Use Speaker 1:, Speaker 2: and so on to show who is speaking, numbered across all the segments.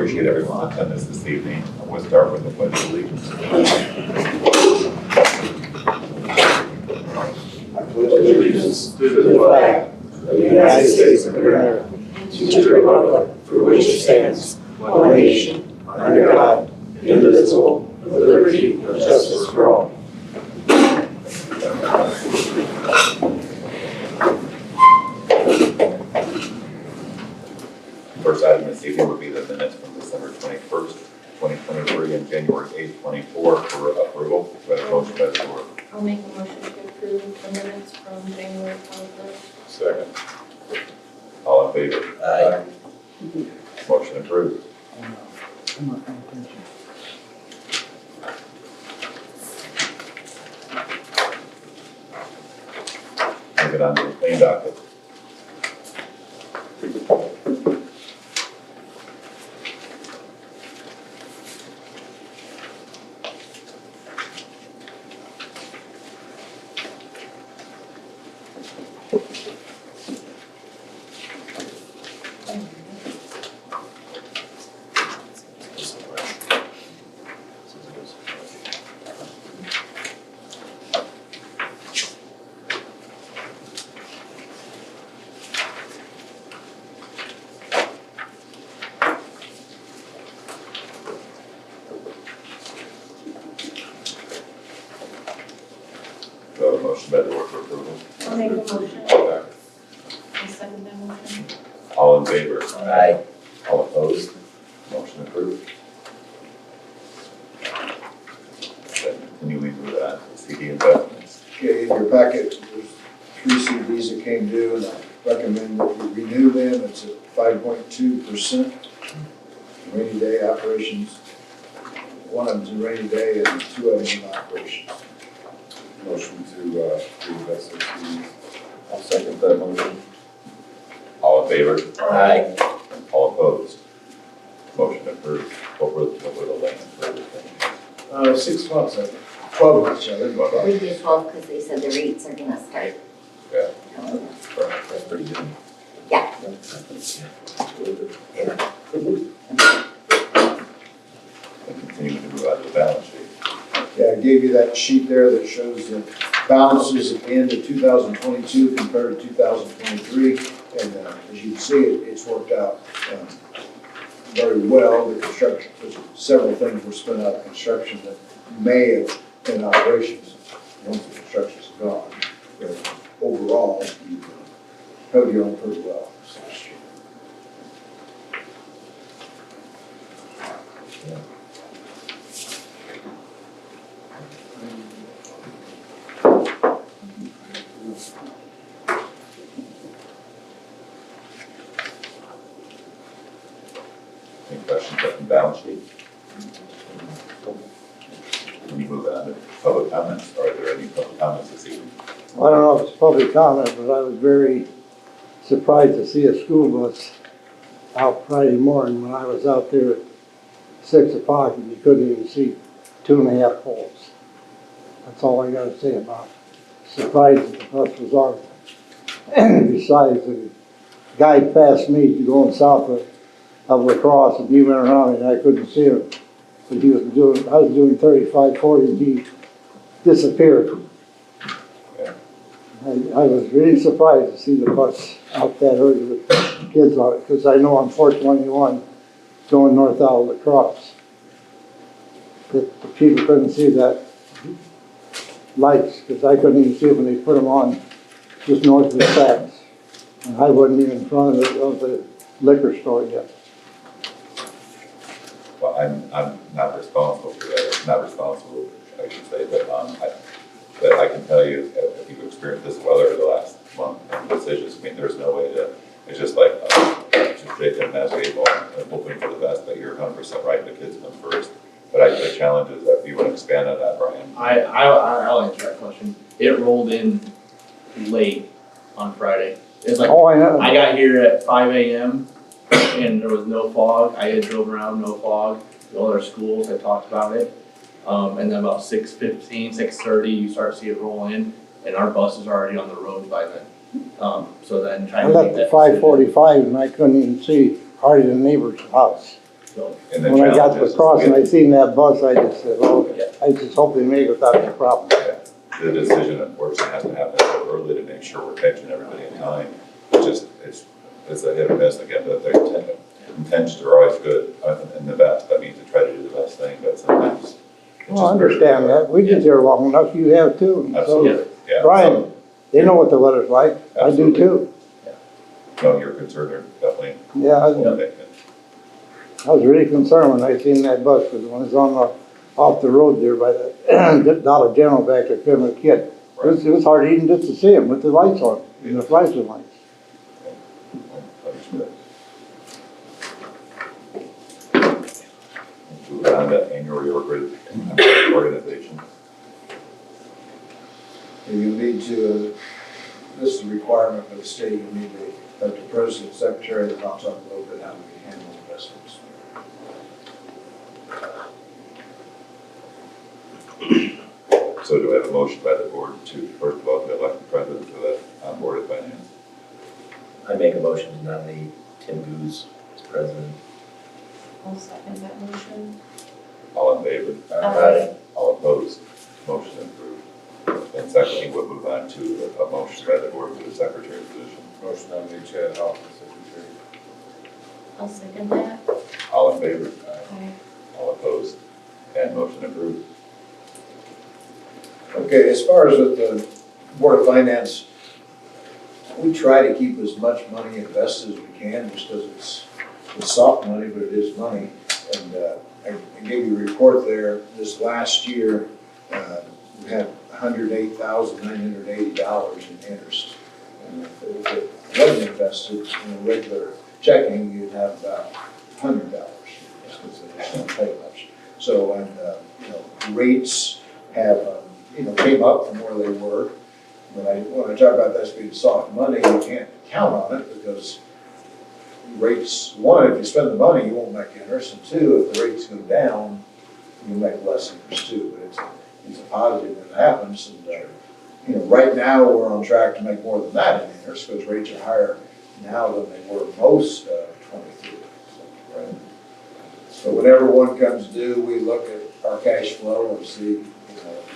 Speaker 1: appreciate everyone's attendance this evening. We'll start with the pledge of allegiance.
Speaker 2: I pledge allegiance to the flag of the United States of America, to the republic for which it stands, one nation, under God, indivisible, with liberty and justice for all.
Speaker 1: First item this evening would be the minutes from December 21st, 2023 and January 8th, 24 for approval. Do I have a motion by the board?
Speaker 3: I'll make a motion to approve the minutes from January 21st.
Speaker 1: Second. All in favor?
Speaker 2: Aye.
Speaker 1: Motion approved. Moving on to the clean docket. Do I have a motion by the board for approval?
Speaker 3: I'll make a motion. I'll second that motion.
Speaker 1: All in favor?
Speaker 2: Aye.
Speaker 1: All opposed? Motion approved. Then continuing with that, CD investments.
Speaker 4: Okay, in your packet, there's 3 CDs that came due, and I recommend that you renew them. It's at 5.2%. Rainy day operations, one of them's in rainy day and 2 of them in operations.
Speaker 1: Motion to reinvest those CDs. I'll second that motion. All in favor?
Speaker 2: Aye.
Speaker 1: All opposed? Motion approved. What were the lengths for everything?
Speaker 4: 6 months, I think. 12 months, yeah. they're about
Speaker 5: We
Speaker 4: right.
Speaker 5: did 12 because they said the rates are gonna start.
Speaker 1: Yeah.
Speaker 5: going up.
Speaker 1: That's pretty good.
Speaker 5: Yeah.
Speaker 1: And continuing to move on to the balance sheet.
Speaker 4: Yeah, I gave you that sheet there that shows the balances at the end of 2022 compared to 2023. And as you can see, it's worked out very well. The construction, there's several things were spent out of construction that may have been operations once the construction's gone. But overall, you've held your own pretty well.
Speaker 1: Any questions on the balance sheet? Can you move on to public comments? Are there any public comments this evening?
Speaker 6: I don't know if it's public comment, but I was very surprised to see a school bus out Friday morning when I was out there at 6 o'clock and you couldn't even see 2.5 poles. That's all I gotta say about it. Surprised that the bus was on. And besides, the guy passed me going south of La Crosse and he went around and I couldn't see him. But I was doing 35, 40 and he disappeared. I was really surprised to see the bus out that early with kids on it, because I know on 421 going north out of La Crosse, that the people couldn't see that lights, because I couldn't even see it when they put them on just north of the tracks. And I wasn't even in front of the liquor store yet.
Speaker 1: Well, I'm not responsible for that, not responsible, I should say, but I can tell you, if you've experienced this weather the last month, and decisions, I mean, there's no way to, it's just like, just take them as we go, and hoping for the best, but you're 100% right, the kids come first. But the challenge is that if you want to expand on that, Brian.
Speaker 7: I'll answer that question. It rolled in late on Friday. It's like,
Speaker 6: Oh, I know.
Speaker 7: I got here at 5 a.m. and there was no fog. I had drove around, no fog. All our schools had talked about it. And then about 6:15, 6:30, you start to see it roll in, and our bus is already on the road by then. So then
Speaker 6: I
Speaker 7: trying to make
Speaker 6: left
Speaker 7: that
Speaker 6: at 5:45 and I couldn't even see hardly the neighbor's house.
Speaker 7: So,
Speaker 1: And the
Speaker 6: When I got to
Speaker 1: challenges
Speaker 6: the crossing,
Speaker 1: with
Speaker 6: I seen that bus, I just said, oh, I just hope they make it without any problem.
Speaker 1: the decision unfortunately has to happen so early to make sure we're catching everybody in time. It's a hit or miss again, but their intentions are always good and the best. I mean, to try to do the best thing, but sometimes. it's
Speaker 6: Well, I
Speaker 1: just very
Speaker 6: understand
Speaker 1: hard.
Speaker 6: that. We did there long enough. You have too. So,
Speaker 1: Absolutely, yeah.
Speaker 6: Brian, they know what the weather's like. I do too.
Speaker 1: No, your concerns are definitely.
Speaker 6: Yeah, I was really concerned when I seen that bus, because when it was off the road there by the Dollar General back there, filming a kid. It was hard even just to see him with the lights on, and the flashing lights.
Speaker 1: Understood. Move on to annual reorganization.
Speaker 4: And you need to, this is a requirement for the state, you need to, that the president, secretary, and I'll talk a little bit how we handle investments.
Speaker 1: So do I have a motion by the board to, first of all, to elect the president for the Board of Finance?
Speaker 2: I make a motion to nominate Tim Goose as president.
Speaker 3: I'll second that motion.
Speaker 1: All in favor?
Speaker 3: Aye.
Speaker 1: All opposed? Motion approved. And secondly, we'll move on to a motion by the board for the secretary position.
Speaker 8: Motion nominate Chad Hoff as secretary.
Speaker 3: I'll second that.
Speaker 1: All in favor?
Speaker 3: Aye.
Speaker 1: All opposed? And motion approved.
Speaker 4: Okay, as far as with the Board of Finance, we try to keep as much money invested as we can, just because it's soft money, but it is money. And I gave you a report there, this last year, we had $108,980 in interest. And if it wasn't invested in a regular checking, you'd have about $100, because they don't pay much. So, and rates have, came up from where they were. When I talk about this being soft money, you can't count on it, because rates, one, if you spend the money, you won't make interest, and two, if the rates go down, you make less interest too. But it's a positive when it happens, and right now we're on track to make more than that in interest, because rates are higher now than they were most of 23. So whenever one comes due, we look at our cash flow and see,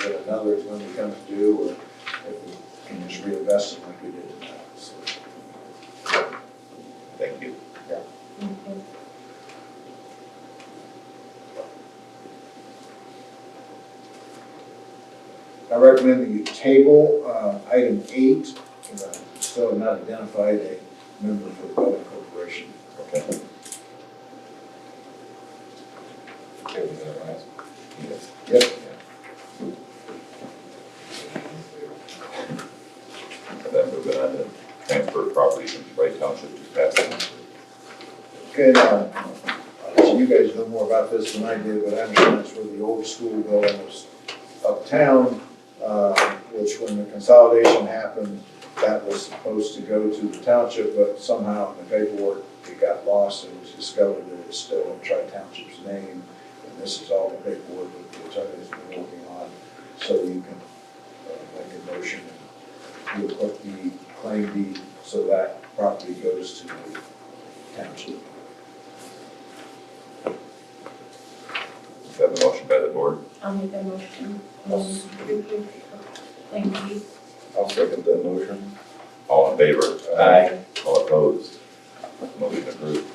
Speaker 4: if another is when it comes due, or if we can just reinvest it like we did tonight. So,
Speaker 1: Thank you.
Speaker 3: Okay.
Speaker 4: I recommend that you table item 8, because I still have not identified a member for the Building Corporation.
Speaker 1: Okay.
Speaker 8: Okay, was that last?
Speaker 1: Yes.
Speaker 4: Yep.
Speaker 1: And then moving on to transfer property from Tri-Township to Pasadena.
Speaker 4: Okay, now, so you guys know more about this than I did, but I understand it's where the old school building was uptown, which when the consolidation happened, that was supposed to go to the township, but somehow in the paperwork, it got lost, and it was discovered that it's still in Tri-Township's name. And this is all the paperwork that the attorney's been working on, so you can make a motion and you'll put the claim deed so that property goes to the township.
Speaker 1: Have a motion by the board.
Speaker 3: I'll make that motion. Thank you.
Speaker 8: I'll second that motion.
Speaker 1: All in favor?
Speaker 2: Aye.
Speaker 1: All opposed? Motion approved.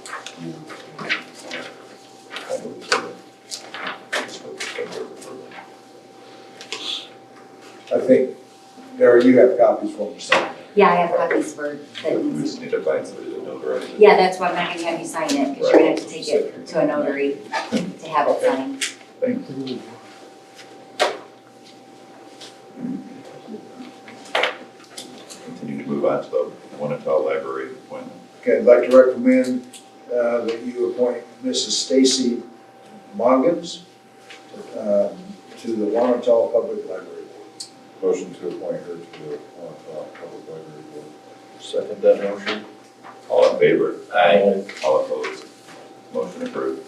Speaker 4: I think, Darrell, you have copies for me, so.
Speaker 5: Yeah, I have copies for,
Speaker 1: We just need to find somebody to notarize it.
Speaker 5: yeah, that's why I'm not gonna have you sign it, because you're gonna have to take it to a notary to have it signed.
Speaker 1: Thanks. Continue to move on to the Wanatah Library appointment.
Speaker 4: Okay, I'd like to recommend that you appoint Mrs. Stacy Moggins to the Wanatah Public Library Board.
Speaker 8: Motion to appoint her to the Public Library Board. Second that motion.
Speaker 1: All in favor?
Speaker 2: Aye.
Speaker 1: All opposed? Motion approved.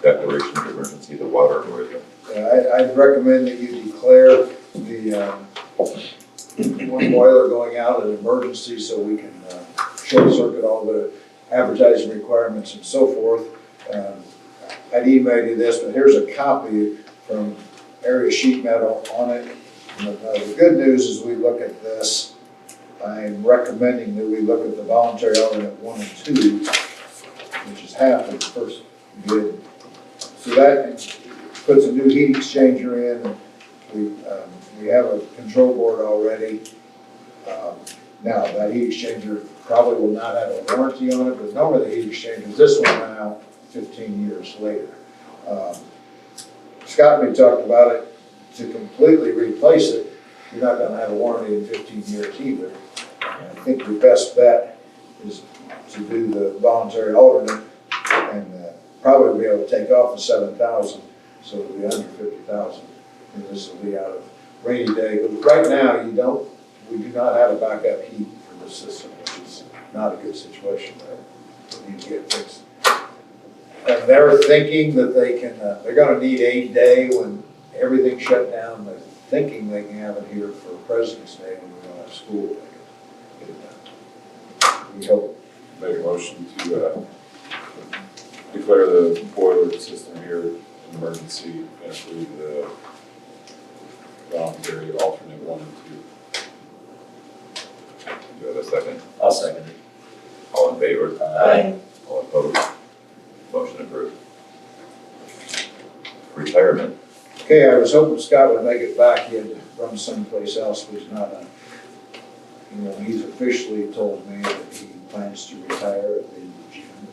Speaker 1: Declaration of emergency, the water authority.
Speaker 4: I'd recommend that you declare the one boiler going out an emergency emergency so we can short circuit all the advertising requirements and so forth. I'd emailed you this, but here's a copy from Area Sheet Metal on it. The good news is we look at this. I'm recommending that we look at the voluntary alternate 1 and 2, which is half of the first bid. So that puts a new heat exchanger in. We have a control board already. Now, that heat exchanger probably will not have a warranty on it, but normally the heat exchangers, this one went out 15 years later. Scott and me talked about it. To completely replace it, you're not gonna have a warranty in 15 years either. And I think your best bet is to do the voluntary alternate and probably be able to take off the 7,000, so it'll be under 50,000. And this will be out of rainy day, but right now we do not have a backup heat for this system, which is not a good situation there. We need to get fixed. And they're thinking that they're gonna need a day when everything shut down. They're thinking they can have it here for President's Day when we don't have school. They can get it done. We hope.
Speaker 8: Make a motion to declare the boiler system here an emergency and approve the voluntary alternate 1 and 2.
Speaker 1: Do you have a second?
Speaker 2: I'll second it.
Speaker 1: All in favor?
Speaker 2: Aye.
Speaker 1: All opposed? Motion approved. Retirement.
Speaker 4: Okay, I was hoping Scott would make it back. He had to run someplace else, but he's not. He's officially told me that he plans to retire at the end of June.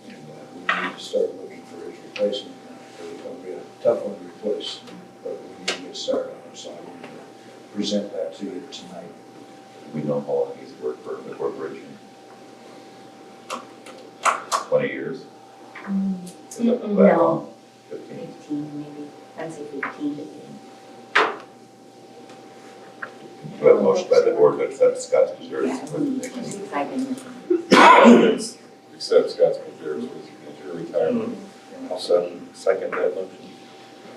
Speaker 4: And we need to start looking for his replacement now. It's going to be a tough one to replace, but we need to get started on it. So I wanted to present that to you tonight.
Speaker 1: We know how long he's worked for the corporation. 20 years? Is that that
Speaker 5: No.
Speaker 1: long? 15?
Speaker 5: 15 maybe, I'd say 15.
Speaker 1: Do you have a motion by the board to accept Scott's reserves
Speaker 5: Yeah,
Speaker 1: resignation?
Speaker 5: it's exciting.
Speaker 8: Accept Scott's Preserve's resignation, retirement. I'll second that motion.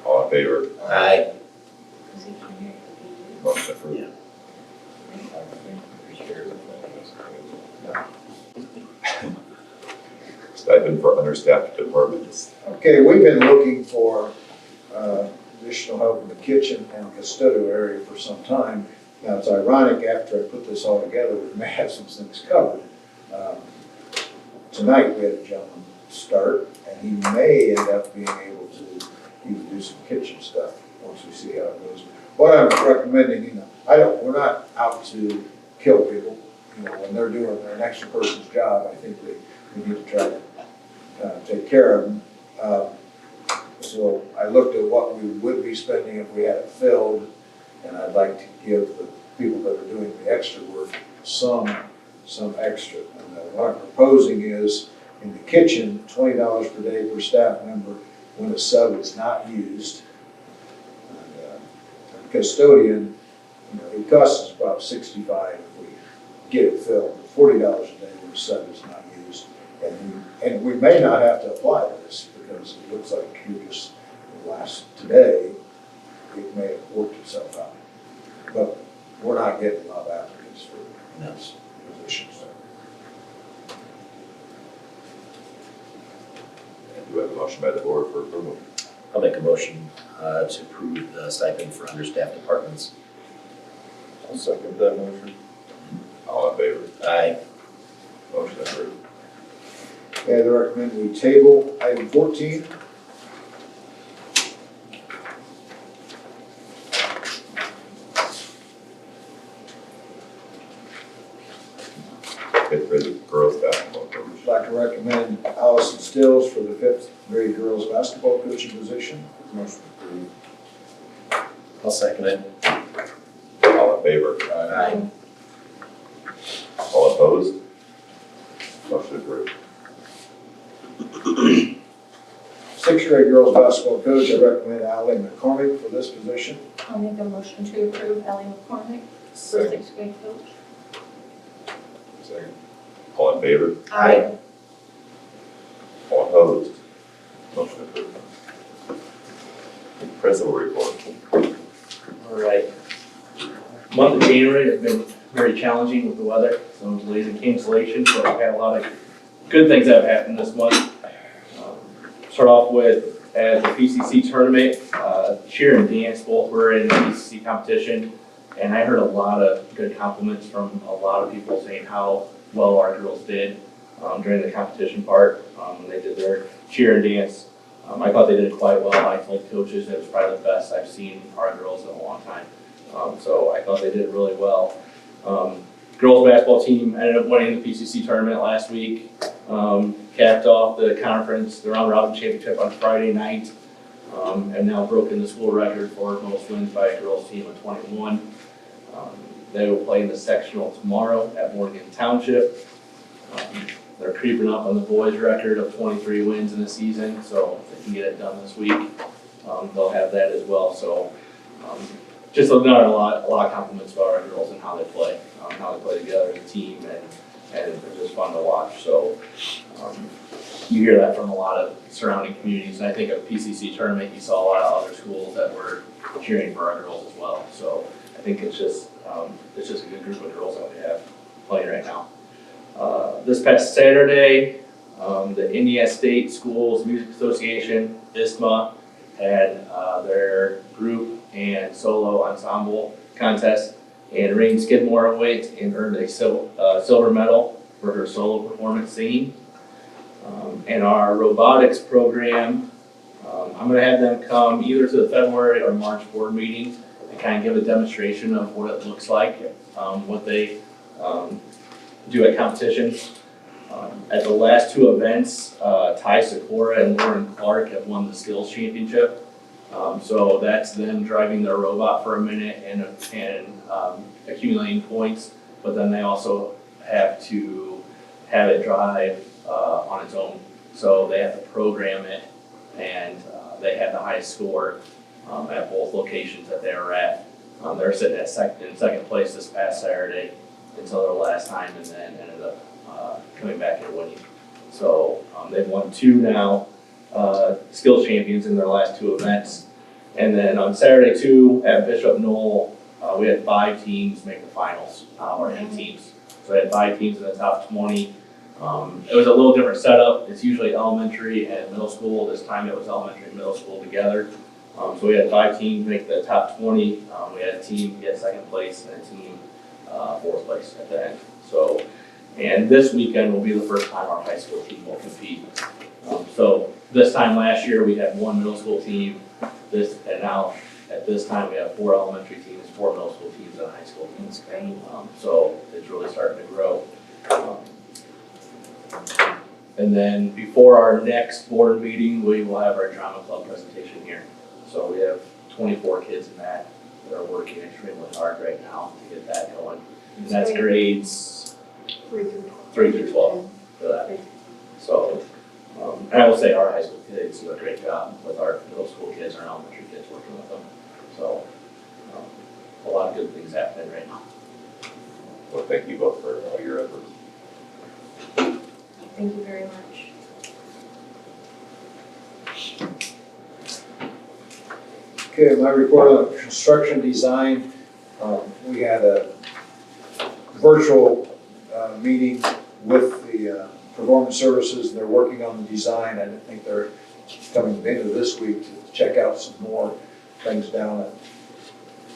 Speaker 1: All in favor?
Speaker 2: Aye.
Speaker 1: Motion approved.
Speaker 2: Yeah.
Speaker 1: Stipend for understaffed departments.
Speaker 4: Okay, we've been looking for additional help in the kitchen and custodial area for some time. Now, it's ironic, after I put this all together, we may have some things covered. Tonight, we had a gentleman start, and he may end up being able to even do some kitchen stuff once we see how it goes. What I'm recommending, we're not out to kill people. When they're doing an extra person's job, I think we need to try to take care of them. So I looked at what we would be spending if we had it filled, and I'd like to give the people that are doing the extra work some extra. And what I'm proposing is, in the kitchen, $20 per day per staff member when a sub is not used. And custodian, it costs us about $65 if we get it filled, $40 a day when a sub is not used. And we may not have to apply this because it looks like today, it may have worked itself out. But we're not getting a lot of applicants for those positions.
Speaker 1: And do we have a motion by the board for approval?
Speaker 2: I'll make a motion to approve the stipend for understaffed departments.
Speaker 8: I'll second that motion.
Speaker 1: All in favor?
Speaker 2: Aye.
Speaker 1: Motion approved.
Speaker 4: Okay, I recommend we table item 14.
Speaker 1: Fifth grade girls basketball coach.
Speaker 4: I'd like to recommend Allison Stills for the 5th grade girls basketball coaching position. Motion approved.
Speaker 2: I'll second it.
Speaker 1: All in favor?
Speaker 2: Aye.
Speaker 1: All opposed? Motion approved.
Speaker 4: 6th grade girls basketball coach, I recommend Ally McCormick for this position.
Speaker 3: I'll make a motion to approve Ellie McCormick for 6th grade coach.
Speaker 8: Second.
Speaker 1: All in favor?
Speaker 2: Aye.
Speaker 1: All opposed? Motion approved. Principal report.
Speaker 7: All right. Month of January has been very challenging with the weather, some delays and cancellations, but we've had a lot of good things that have happened this month. Start off with at the PCC tournament, cheer and dance both were in the PCC competition, and I heard a lot of good compliments from a lot of people saying how well our girls did during the competition part when they did their cheer and dance. I thought they did quite well. I told coaches it was probably the best I've seen our girls in a long time. So I thought they did really well. Girls basketball team ended up winning the PCC tournament last week. Capped off the conference, the round robin championship on Friday night, and now broken the school record for most wins by a girls team of 21. They will play in the sectional tomorrow at Tri-Township. They're creeping up on the boys' record of 23 wins in the season, so if they can get it done this week, they'll have that as well. So just a lot of compliments about our girls and how they play together as a team, and they're just fun to watch. So you hear that from a lot of surrounding communities, and I think at the PCC tournament you saw a lot of other schools that were cheering for our girls as well. So I think it's just a good group of girls that we have playing right now. This past Saturday, the Indiana State Schools Music Association, ISMA, had their group and solo ensemble contest, and Rain Skidmore went and earned a silver medal for her solo performance singing. And our robotics program, I'm going to have them come either to the February or March board meeting and kind of give a demonstration of what it looks like, what they do at competitions. At the last two events, Ty Sikora and Lauren Clark have won the skills championship. So that's them driving their robot for a minute and accumulating points, but then they also have to have it drive on its own. So they have to program it, and they had the highest score at both locations that they were at. They were sitting in second place this past Saturday until their last time, and then ended up coming back and winning. So they've won two now, skills champions in their last two events. And then on Saturday too, at Bishop Knoll, we had 5 teams make the finals, or 8 teams. So we had 5 teams in the top 20. It was a little different setup. It's usually elementary and middle school. This time it was elementary and middle school together. So we had 5 teams make the top 20. We had a team get second place and a team fourth place at the end. So, and this weekend will be the first time our high school team will compete. So this time last year we had 1 middle school team. And now at this time we have 4 elementary teams, 4 middle school teams, and a high school team.
Speaker 5: That's great.
Speaker 7: So it's really starting to grow. And then before our next board meeting, we will have our drama club presentation here. So we have 24 kids in that are working extremely hard right now to get that going. And that's grades 3 through 12 for that. So, and I will say our high school kids do a great job with our middle school kids, our elementary kids working with them. So a lot of good things happening right now.
Speaker 1: Well, thank you both for all your efforts.
Speaker 3: Thank you very much.
Speaker 4: Okay, my report on construction design. We had a virtual meeting with the performance services. They're working on the design. I think they're coming at the end of this week to check out some more things down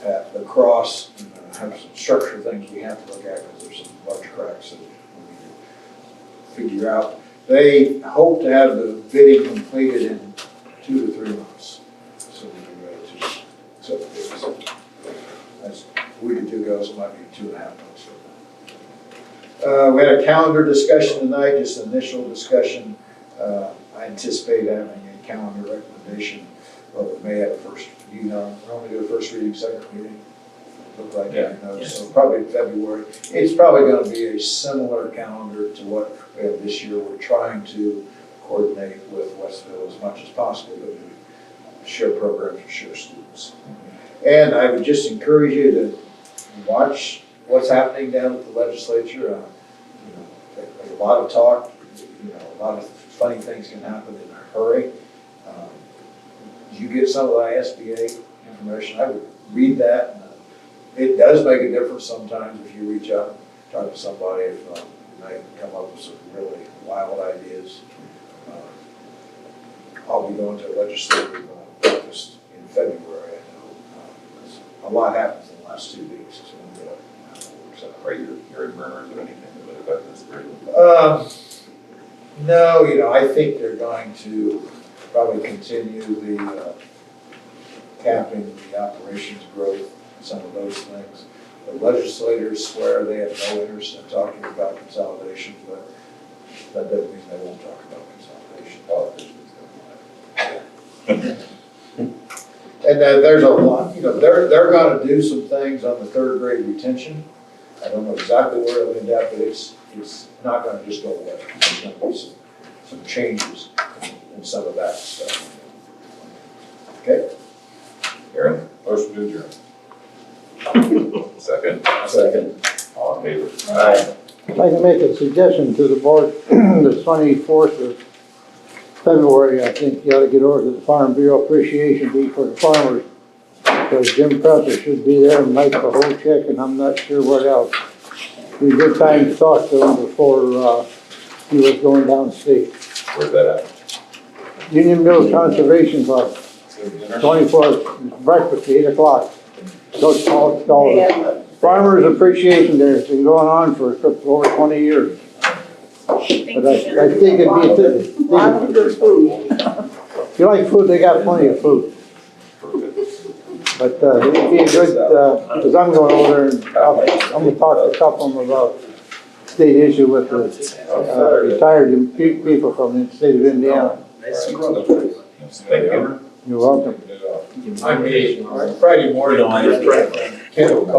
Speaker 4: at the cross, and have some structural things we have to look at because there's some large cracks that we need to figure out. They hope to have the bidding completed in 2 to 3 months. So we'll be ready to accept the bids. That's a week or 2 ago, so it might be 2.5 months. We had a calendar discussion tonight, just an initial discussion. I anticipate having a calendar recommendation, we may have a first, normally do a first reading, second reading. Look like that, so probably in February. It's probably going to be a similar calendar to what we have this year. We're trying to coordinate with Westville as much as possible, but we share programs and share students. And I would just encourage you to watch what's happening down at the legislature. There's a lot of talk. A lot of funny things can happen in a hurry. You get some of the ISBA information. I would read that. It does make a difference sometimes if you reach out, and talk to somebody, if they come up with some really wild ideas. I'll be going to a legislative breakfast in February, I know. A lot happens in the last 2 weeks, so I'm good.
Speaker 1: So are you hearing murmurs or anything that would affect this group?
Speaker 4: No, I think they're going to probably continue the capping the operations growth, some of those things. The legislators swear they have no interest in talking about consolidation, but that doesn't mean they won't talk about consolidation.
Speaker 1: Politicians
Speaker 4: And then there's a lot, they're gonna do some things on the third grade retention. I don't know exactly where it'll end up, but it's not gonna just go away. There's gonna be some changes in some of that stuff. Okay?
Speaker 1: Aaron,
Speaker 8: Motion to adjourn.
Speaker 1: second,
Speaker 4: Second.
Speaker 1: all in favor?
Speaker 4: Aye.
Speaker 6: I'd like to make a suggestion to the board, the 24th of February, I think you ought to get over to the Farm Bureau Appreciation Week for the farmers. Because Jim Presser should be there, and Mike Pahocek, and I'm not sure what else. We had good time to talk to him before, he was going downstate.
Speaker 1: Where's that at?
Speaker 6: Union Mills Conservation Club,
Speaker 8: So dinner.
Speaker 6: 24th, breakfast, 8 o'clock. So it's called Farmers Appreciation Day. It's been going on for over 20 years. But I think it'd be,
Speaker 2: Lot of good food.
Speaker 6: if you like food, they got plenty of food. But it'd be a good, because I'm going over there and I'm gonna talk to a couple of them about state issue with the retired people from the state of Indiana.
Speaker 1: Thank you.
Speaker 6: You're welcome.
Speaker 4: I mean, Friday morning, Ken will call